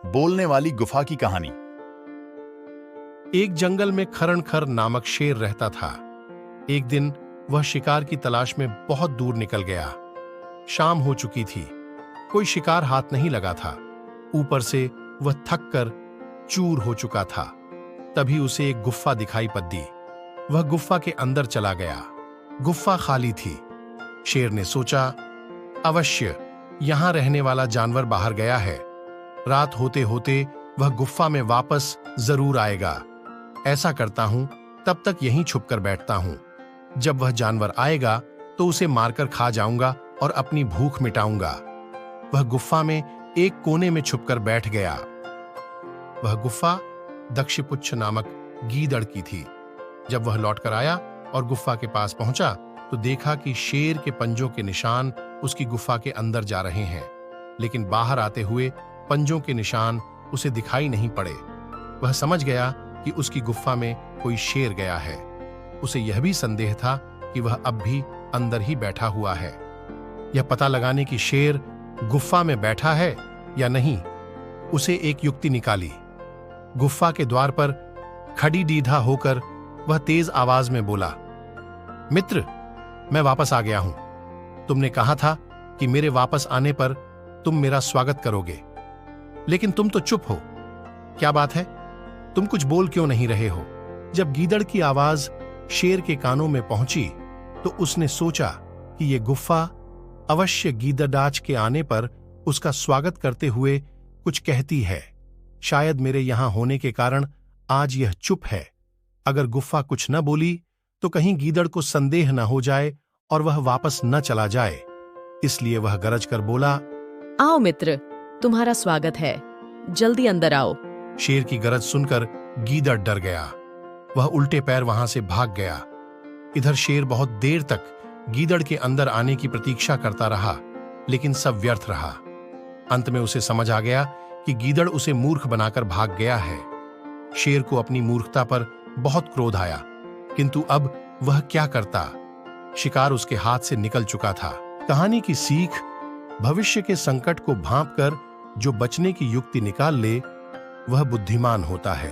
बोलने वाली गुफा की कहानी। एक जंगल में खरण खर नामक शेर रहता था। एक दिन वह शिकार की तलाश में बहुत दूर निकल गया। शाम हो चुकी थी, कोई शिकार हाथ नहीं लगा था। ऊपर से वह थक कर चूर हो चुका था। तभी उसे एक गुफा दिखाई पड़ी। वह गुफा के अंदर चला गया। गुफा खाली थी। शेर ने सोचा, अवश्य यहां रहने वाला जानवर बाहर गया है। रात होते होते वह गुफा में वापस जरूर आएगा। ऐसा करता हूं, तब तक यहीं छुपकर बैठता हूं। जब वह जानवर आएगा तो उसे मारकर खा जाऊंगा और अपनी भूख मिटाऊंगा। वह गुफा में एक कोने में छुपकर बैठ गया। वह गुफा दक्षपुच्छ नामक गीदड़ की थी। जब वह लौटकर आया और गुफा के पास पहुंचा तो देखा कि शेर के पंजों के निशान उसकी गुफा के अंदर जा रहे हैं, लेकिन बाहर आते हुए पंजों के निशान उसे दिखाई नहीं पड़े। वह समझ गया कि उसकी गुफा में कोई शेर गया है। उसे यह भी संदेह था कि वह अब भी अंदर ही बैठा हुआ है। यह पता लगाने की शेर गुफा में बैठा है या नहीं, उसे एक युक्ति निकाली। गुफा के द्वार पर खड़ी दीधा होकर वह तेज आवाज में बोला, मित्र, मैं वापस आ गया हूं। तुमने कहा था कि मेरे वापस आने पर तुम मेरा स्वागत करोगे, लेकिन तुम तो चुप हो। क्या बात है? तुम कुछ बोल क्यों नहीं रहे हो? जब गीदड़ की आवाज शेर के कानों में पहुंची तो उसने सोचा कि यह गुफा अवश्य गीदड़ाच के आने पर उसका स्वागत करते हुए कुछ कहती है। शायद मेरे यहां होने के कारण आज यह चुप है। अगर गुफा कुछ न बोली तो कहीं गीदड़ को संदेह न हो जाए और वह वापस न चला जाए। इसलिए वह गरज कर बोला, आओ मित्र, तुम्हारा स्वागत है, जल्दी अंदर आओ। शेर की गरज सुनकर गीदड़ डर गया। वह उल्टे पैर वहां से भाग गया। इधर शेर बहुत देर तक गीदड़ के अंदर आने की प्रतीक्षा करता रहा, लेकिन सब व्यर्थ रहा। अंत में उसे समझ आ गया कि गीदड़ उसे मूर्ख बनाकर भाग गया है। शेर को अपनी मूर्खता पर बहुत क्रोध आया, किंतु अब वह क्या करता? शिकार उसके हाथ से निकल चुका था। कहानी की सीख, भविष्य के संकट को भांपकर जो बचने की युक्ति निकाल ले वह बुद्धिमान होता है।